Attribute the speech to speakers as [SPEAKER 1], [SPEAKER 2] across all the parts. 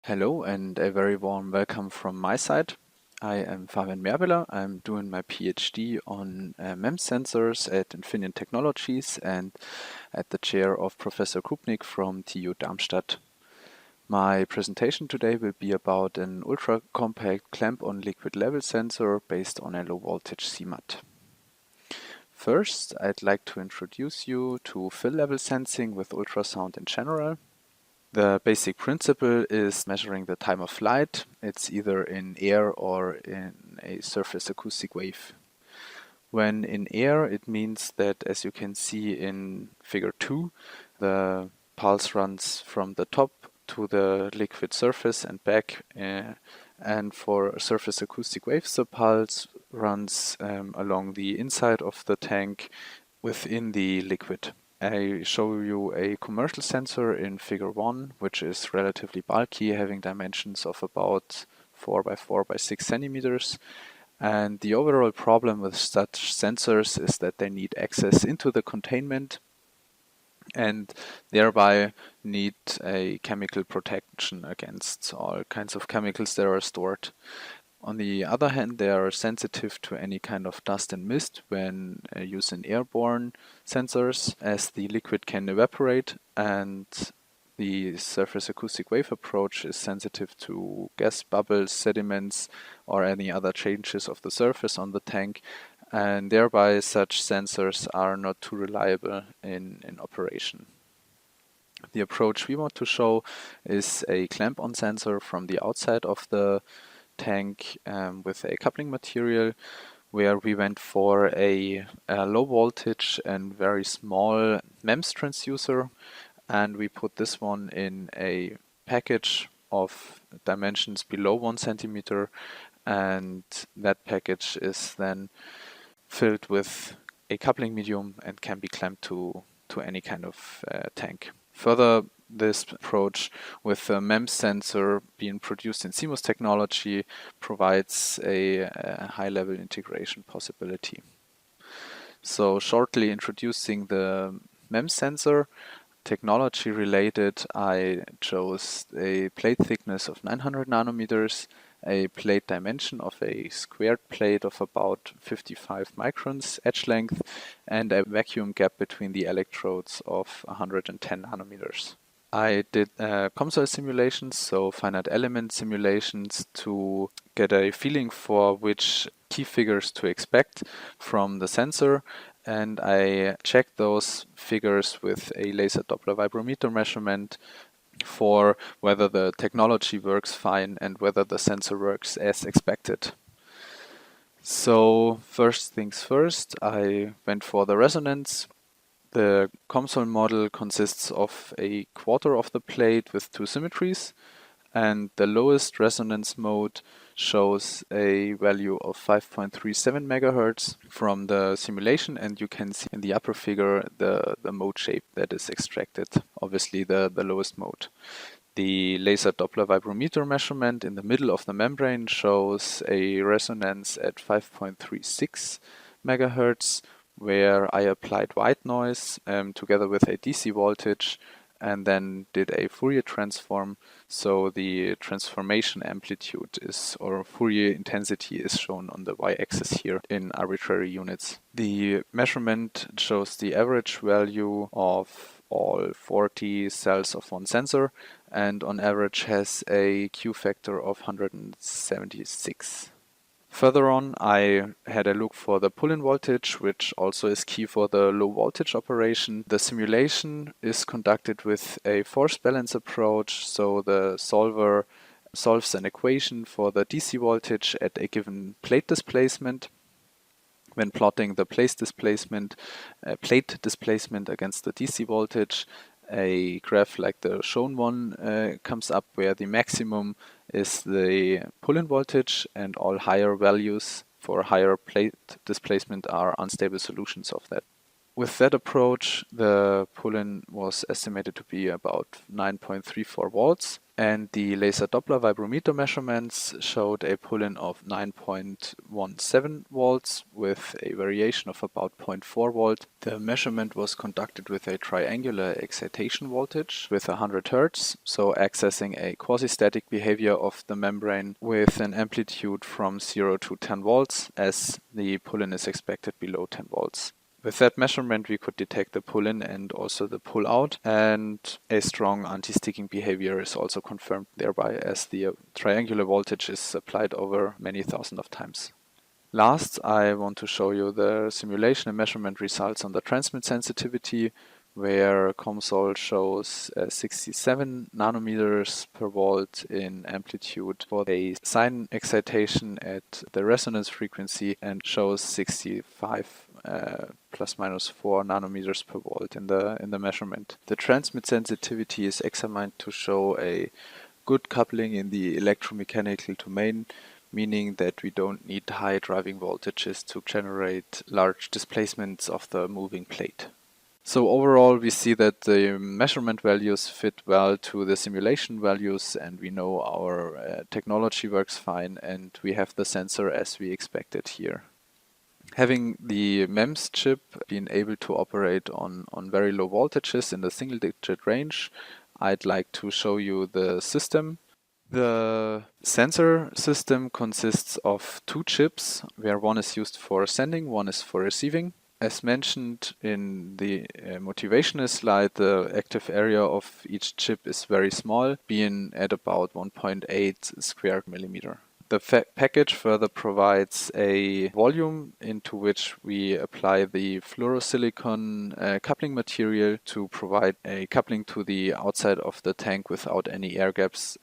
[SPEAKER 1] Hello and a very warm welcome from my side. I am Fabian Merbeler. I'm doing my PhD on MEMS sensors at Infineon Technologies and at the chair of Professor Krupnik from TU Darmstadt. My presentation today will be about an ultra-compact clamp-on liquid level sensor based on a low-voltage CMUT. First, I'd like to introduce you to fill level sensing with ultrasound in general. The basic principle is measuring the time of flight. It's either in air or in a surface acoustic wave. When in air, it means that, as you can see in figure 2, the pulse runs from the top to the liquid surface and back. And for surface acoustic waves, the pulse runs along the inside of the tank within the liquid. I show you a commercial sensor in figure 1, which is relatively bulky, having dimensions of about 4 by 4 by 6 centimeters. And the overall problem with such sensors is that they need access into the containment and thereby need a chemical protection against all kinds of chemicals that are stored. On the other hand, they are sensitive to any kind of dust and mist when using airborne sensors, as the liquid can evaporate, and the surface acoustic wave approach is sensitive to gas bubbles, sediments, or any other changes of the surface on the tank, and thereby such sensors are not too reliable in operation. The approach we want to show is a clamp-on sensor from the outside of the tank with a coupling material, where we went for a low voltage and very small MEMS transducer, and we put this one in a package of dimensions below 1 centimeter, and that package is then filled with a coupling medium and can be clamped to any kind of tank. Further, this approach with a MEMS sensor being produced in CMUT technology provides a high-level integration possibility. So shortly introducing the MEMS sensor, technology related, I chose a plate thickness of 900 nanometers, a plate dimension of a squared plate of about 55 microns edge length, and a vacuum gap between the electrodes of 110 nanometers. I did COMSOL simulations, so finite element simulations, to get a feeling for which key figures to expect from the sensor, and I checked those figures with a laser Doppler vibrometer measurement for whether the technology works fine and whether the sensor works as expected. So first things first, I went for the resonance. The COMSOL model consists of a quarter of the plate with 2 symmetries, and the lowest resonance mode shows a value of 5.37 megahertz from the simulation, and you can see in the upper figure the mode shape that is extracted, obviously the lowest mode. The laser Doppler vibrometer measurement in the middle of the membrane shows a resonance at 5.36 megahertz, where I applied white noise together with a DC voltage and then did a Fourier transform. So the transformation amplitude is, or Fourier intensity, is shown on the y-axis here in arbitrary units. The measurement shows the average value of all 40 cells of one sensor, and on average has a Q factor of 176. Further on, I had a look for the pull-in voltage, which also is key for the low voltage operation. The simulation is conducted with a force balance approach, so the solver solves an equation for the DC voltage at a given plate displacement. When plotting the plate displacement against the DC voltage, a graph like the shown one comes up, where the maximum is the pull-in voltage and all higher values for higher plate displacement are unstable solutions of that. With that approach, the pull-in was estimated to be about 9.34 volts, And the laser Doppler vibrometer measurements showed a pull-in of 9.17 volts with a variation of about 0.4 volt. The measurement was conducted with a triangular excitation voltage with 100 Hertz, so accessing a quasi-static behavior of the membrane with an amplitude from 0 to 10 volts, as the pull-in is expected below 10 volts. With that measurement, we could detect the pull-in and also the pull-out, and a strong anti-sticking behavior is also confirmed thereby, as the triangular voltage is applied over many thousands of times. Last, I want to show you the simulation and measurement results on the transmit sensitivity, where COMSOL shows 67 nanometers per volt in amplitude for a sine excitation at the resonance frequency, and shows 65 plus minus 4 nanometers per volt in the measurement. The transmit sensitivity is examined to show a good coupling in the electromechanical domain, meaning that we don't need high driving voltages to generate large displacements of the moving plate. So overall, we see that the measurement values fit well to the simulation values, and we know our technology works fine, and we have the sensor as we expected here. Having the MEMS chip being able to operate on very low voltages in the single-digit range, I'd like to show you the system. The sensor system consists of two chips, where one is used for sending, one is for receiving. As mentioned in the motivational slide, the active area of each chip is very small, being at about 1.8 square millimeter. The package further provides a volume into which we apply the fluorosilicon coupling material to provide a coupling to the outside of the tank without any air gaps.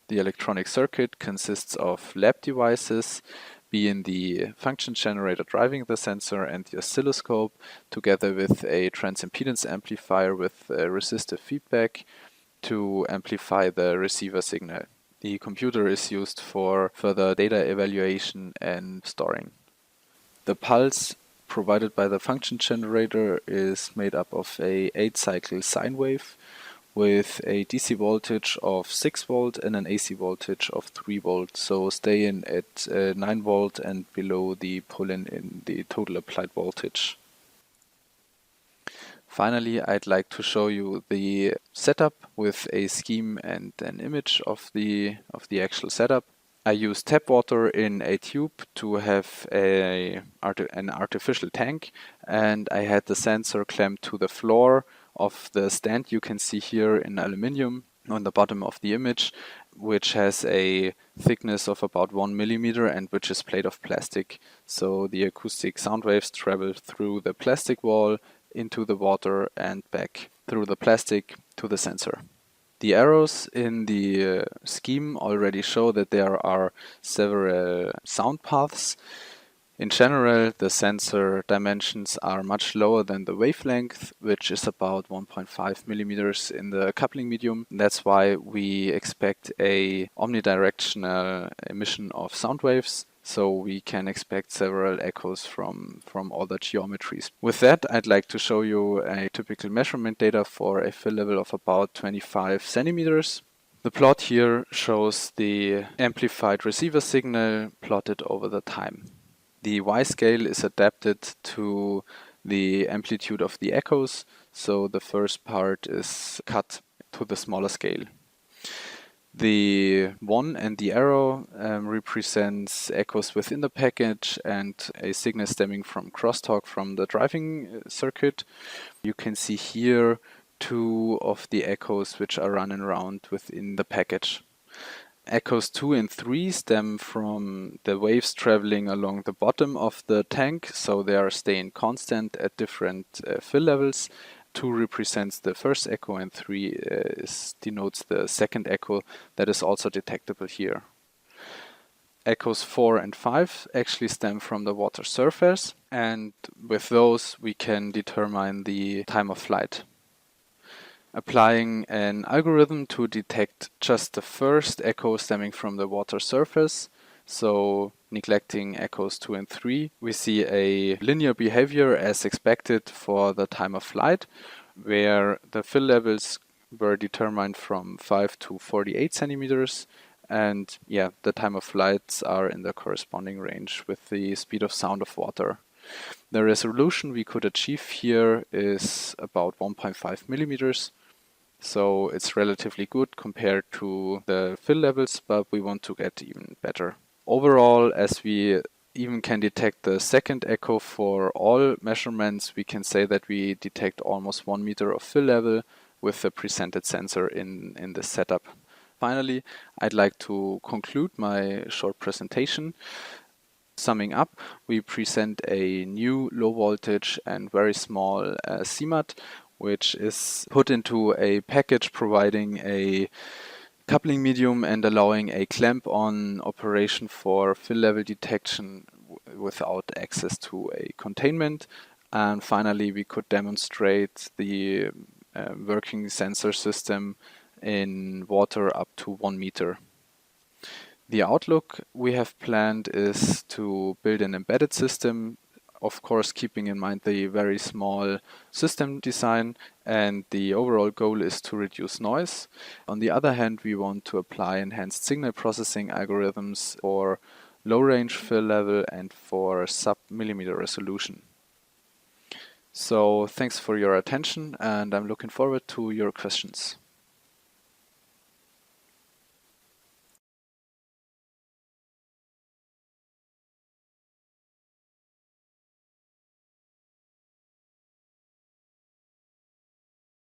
[SPEAKER 1] The electronic circuit consists of lab devices, being the function generator driving the sensor and the oscilloscope, together with a transimpedance amplifier with resistive feedback to amplify the receiver signal. The computer is used for further data evaluation and storing. The pulse provided by the function generator is made up of a 8-cycle sine wave with a DC voltage of 6 volt and an AC voltage of 3 volt, so staying at 9 volt and below the pull-in in the total applied voltage. Finally, I'd like to show you the setup with a scheme and an image of the actual setup. I use tap water in a tube to have an artificial tank, and I had the sensor clamped to the floor of the stand you can see here in aluminium on the bottom of the image, which has a thickness of about 1 millimeter and which is plate of plastic. So the acoustic sound waves travel through the plastic wall into the water and back through the plastic to the sensor. The arrows in the scheme already show that there are several sound paths. In general, the sensor dimensions are much lower than the wavelength, which is about 1.5 millimeters in the coupling medium. That's why we expect a omnidirectional emission of sound waves, so we can expect several echoes from all the geometries. With that, I'd like to show you a typical measurement data for a fill level of about 25 centimeters. The plot here shows the amplified receiver signal plotted over the time. The Y-scale is adapted to the amplitude of the echoes, so the first part is cut to the smaller scale. The 1 and the arrow represents echoes within the package and a signal stemming from crosstalk from the driving circuit. You can see here 2 of the echoes which are running around within the package. Echoes 2 and 3 stem from the waves traveling along the bottom of the tank, so they are staying constant at different fill levels. 2 represents the first echo and 3 denotes the second echo that is also detectable here. Echoes 4 and 5 actually stem from the water surface, and with those we can determine the time of flight. Applying an algorithm to detect just the first echo stemming from the water surface, so neglecting echoes 2 and 3, we see a linear behavior as expected for the time of flight, where the fill levels were determined from 5 to 48 centimeters. And yeah, the time of flights are in the corresponding range with the speed of sound of water. The resolution we could achieve here is about 1.5 millimeters. So it's relatively good compared to the fill levels, but we want to get even better. Overall, as we even can detect the second echo for all measurements, we can say that we detect almost 1 meter of fill level with the presented sensor in this setup. Finally, I'd like to conclude my short presentation. Summing up, we present a new low voltage and very small CMUT, which is put into a package providing a coupling medium and allowing a clamp-on operation for fill level detection without access to a containment. And finally, we could demonstrate the working sensor system in water up to 1 meter. The outlook we have planned is to build an embedded system, of course keeping in mind the very small system design, and the overall goal is to reduce noise. On the other hand, we want to apply enhanced signal processing algorithms for low range fill level and for sub-millimeter resolution. So thanks for your attention, and I'm looking forward to your questions.